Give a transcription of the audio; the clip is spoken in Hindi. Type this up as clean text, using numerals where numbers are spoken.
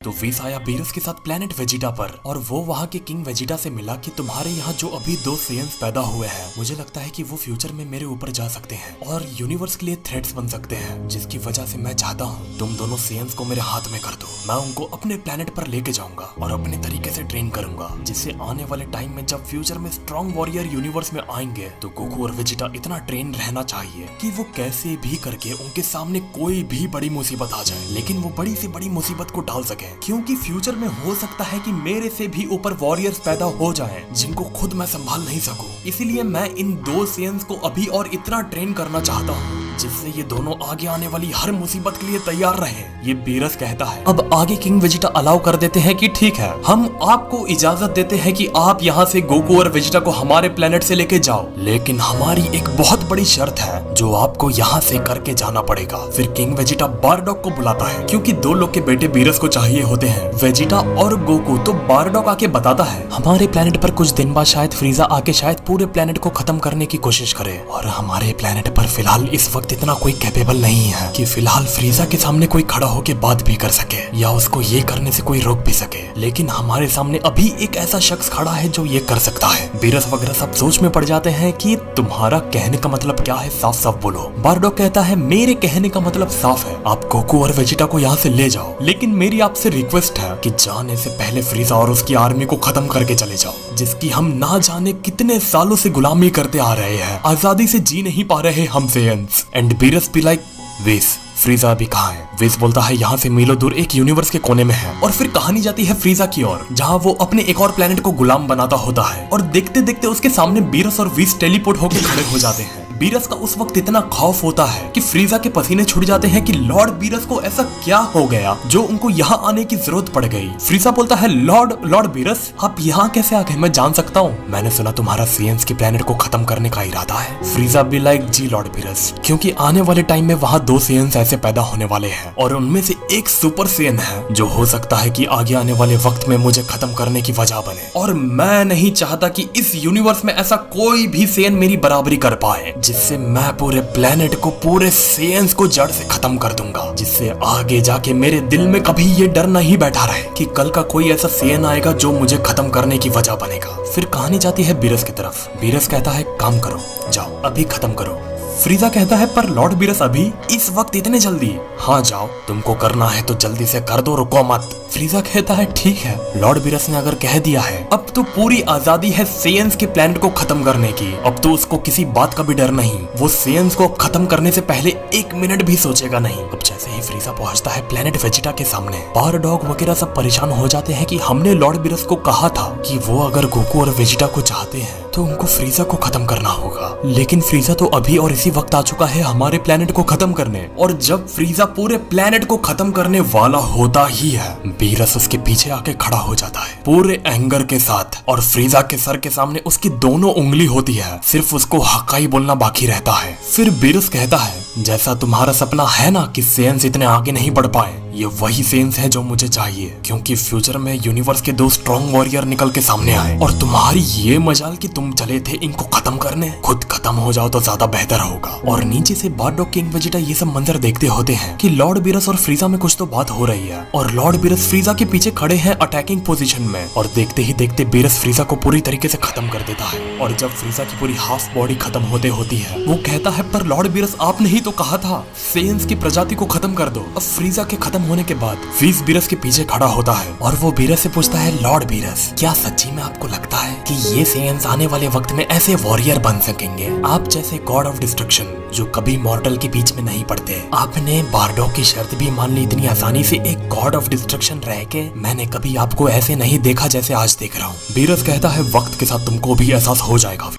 तो विस आया बीरस के साथ प्लेनेट वेजिटा पर और वो वहाँ के किंग वेजिटा से मिला कि तुम्हारे यहाँ जो अभी 2 सेयंस पैदा हुए हैं, मुझे लगता है कि वो फ्यूचर में मेरे ऊपर जा सकते हैं और यूनिवर्स के लिए थ्रेट्स बन सकते हैं, जिसकी वजह से मैं चाहता हूँ तुम दोनों सेयंस को मेरे हाथ में कर दो। मैं उनको अपने प्लेनेट पर लेके जाऊंगा और अपने तरीके से ट्रेन करूंगा, जिससे आने वाले टाइम में जब फ्यूचर में स्ट्रॉन्ग वॉरियर यूनिवर्स में आएंगे तो गोकू और वेजिटा इतना ट्रेन रहना चाहिए कि वो कैसे भी करके उनके सामने कोई भी बड़ी मुसीबत आ जाए, लेकिन वो बड़ी से बड़ी मुसीबत को टाल सके, क्योंकि फ्यूचर में हो सकता है कि मेरे से भी ऊपर वॉरियर्स पैदा हो जाएं जिनको खुद मैं संभाल नहीं सकूं। इसीलिए मैं इन 2 सेयंस को अभी और इतना ट्रेन करना चाहता हूँ जिससे ये दोनों आगे आने वाली हर मुसीबत के लिए तैयार रहे। ये बीरस कहता है। अब आगे किंग वेजिटा अलाउ कर देते हैं कि ठीक है, हम आपको इजाजत देते हैं कि आप यहाँ से गोकू और वेजिटा को हमारे प्लेनेट से लेके जाओ, लेकिन हमारी एक बहुत बड़ी शर्त है जो आपको यहाँ से करके जाना पड़ेगा। फिर किंग वेजिटा बारडॉग को बुलाता है, क्योंकि 2 लोग के बेटे बीरस को चाहिए होते हैं, वेजिटा और गोकू। तो बारडॉग आके बताता है हमारे प्लेनेट पर कुछ दिन बाद शायद फ्रीजा आके शायद पूरे प्लेनेट को खत्म करने की कोशिश करे, और हमारे प्लेनेट पर फिलहाल इस वक्त इतना कोई कैपेबल नहीं है कि फिलहाल फ्रीजा के सामने कोई खड़ा होके बात भी कर सके या उसको ये करने से कोई रोक भी सके, लेकिन हमारे सामने अभी एक ऐसा शख्स खड़ा है जो ये कर सकता है। बीरस वगैरह सब सोच में पड़ जाते हैं कि तुम्हारा कहने का मतलब क्या है, साफ साफ बोलो। बारडॉग कहता है मेरे कहने का मतलब साफ है, आप गोकू और वेजिटा को यहाँ से ले जाओ, लेकिन मेरी आपसे रिक्वेस्ट है कि जाने से पहले फ्रीजा और उसकी आर्मी को खत्म करके चले जाओ, जिसकी हम ना जाने कितने सालों से गुलामी करते आ रहे हैं, आजादी से जी नहीं पा रहे हम सेयंस। एंड बीरस बी लाइक विस, फ्रीजा अभी कहाँ है? विस बोलता है यहाँ से मीलों दूर एक यूनिवर्स के कोने में है। और फिर कहानी जाती है फ्रीजा की ओर, जहाँ वो अपने एक और प्लेनेट को गुलाम बनाता होता है, और देखते देखते उसके सामने बीरस और विस टेलीपोर्ट होकर खड़े हो जाते हैं। बीरस का उस वक्त इतना खौफ होता है कि फ्रीजा के पसीने छूट जाते हैं कि लॉर्ड बीरस को ऐसा क्या हो गया जो उनको यहाँ आने की जरूरत पड़ गई। फ्रीजा बोलता है लॉर्ड बीरस, आप यहाँ कैसे आ गए? मैं जान सकता हूँ? मैंने सुना तुम्हारा सेयंस के प्लेनेट को खत्म करने का इरादा है। फ्रीजा बी लाइक जी लॉर्ड बीरस, क्योंकि आने वाले टाइम में वहाँ 2 सेयंस ऐसे पैदा होने वाले हैं, और उनमें से एक सुपर सेयन है जो हो सकता है कि आगे आने वाले वक्त में मुझे खत्म करने की वजह बने, और मैं नहीं चाहता कि इस यूनिवर्स में ऐसा कोई भी सेयन मेरी बराबरी कर पाए, जिससे मैं पूरे प्लेनेट को, पूरे सेयंस को जड़ से खत्म कर दूंगा, जिससे आगे जाके मेरे दिल में कभी ये डर नहीं बैठा रहे कि कल का कोई ऐसा सेयन आएगा जो मुझे खत्म करने की वजह बनेगा। फिर कहानी जाती है बीरस की तरफ। बीरस कहता है काम करो, जाओ अभी खत्म करो। फ्रीजा कहता है पर लॉर्ड बीरस अभी इस वक्त इतने जल्दी? हाँ जाओ, तुमको करना है तो जल्दी से कर दो, रुको मत। फ्रीजा कहता है ठीक है, लॉर्ड बीरस ने अगर कह दिया है, अब तो पूरी आजादी है सेयंस के प्लेनेट को खत्म करने की, अब तो उसको किसी बात का भी डर नहीं, वो सेयंस को खत्म करने से पहले 1 मिनट भी सोचेगा नहीं। अब जैसे ही फ्रीजा पहुंचता है प्लेनेट वेजिटा के सामने, बारडॉग वगैरह सब परेशान हो जाते हैं कि हमने लॉर्ड बीरस को कहा था कि वो अगर गोकू और वेजिटा को चाहते हैं तो उनको फ्रीजा को खत्म करना होगा, लेकिन फ्रीजा तो अभी और इसी वक्त आ चुका है हमारे प्लेनेट को खत्म करने। और जब फ्रीजा पूरे प्लेनेट को खत्म करने वाला होता ही है, बीरस उसके पीछे आके खड़ा हो जाता है पूरे एंगर के साथ, और फ्रीजा के सर के सामने उसकी दोनों उंगली होती है, सिर्फ उसको हक्का ही बोलना बाकी रहता है। फिर बीरस कहता है जैसा तुम्हारा सपना है ना कि सेयंस इतने आगे नहीं बढ़ पाए, ये वही सेयंस है जो मुझे चाहिए, क्योंकि फ्यूचर में यूनिवर्स के 2 स्ट्रॉन्ग वॉरियर निकल के सामने आए, और तुम्हारी ये मजाल कि तुम चले थे इनको खत्म करने, खुद खत्म हो जाओ तो ज्यादा बेहतर होगा। और नीचे से बारडॉग, किंग वेजिटा ये सब मंजर देखते होते हैं कि लॉर्ड बीरस और फ्रीजा में कुछ तो बात हो रही है, और लॉर्ड बीरस फ्रीजा के पीछे खड़े हैं अटैकिंग पोजीशन में, और देखते ही देखते बीरस फ्रीजा को पूरी तरीके से खत्म कर देता है। और जब फ्रीजा की पूरी हाफ बॉडी खत्म होते होती है, वो कहता है पर लॉर्ड बीरस आपने ही तो कहा था सेयंस की प्रजाति को खत्म कर दो। अब फ्रीजा के खत्म होने के बाद विस बीरस के पीछे खड़ा होता है, और वो बीरस से पूछता है लॉर्ड बीरस, क्या सच्ची में आपको लगता है कि ये सेयंस आने वाले वक्त में ऐसे वॉरियर बन सकेंगे, आप जैसे गॉड ऑफ डिस्ट्रक्शन जो कभी मॉर्टल के बीच में नहीं पड़ते? आपने बारडॉग की शर्त भी मान ली इतनी आसानी से, एक गॉड ऑफ डिस्ट्रक्शन रह के मैंने कभी आपको ऐसे नहीं देखा जैसे आज देख रहा हूँ। बीरस कहता है वक्त के साथ तुमको भी एहसास हो जाएगा।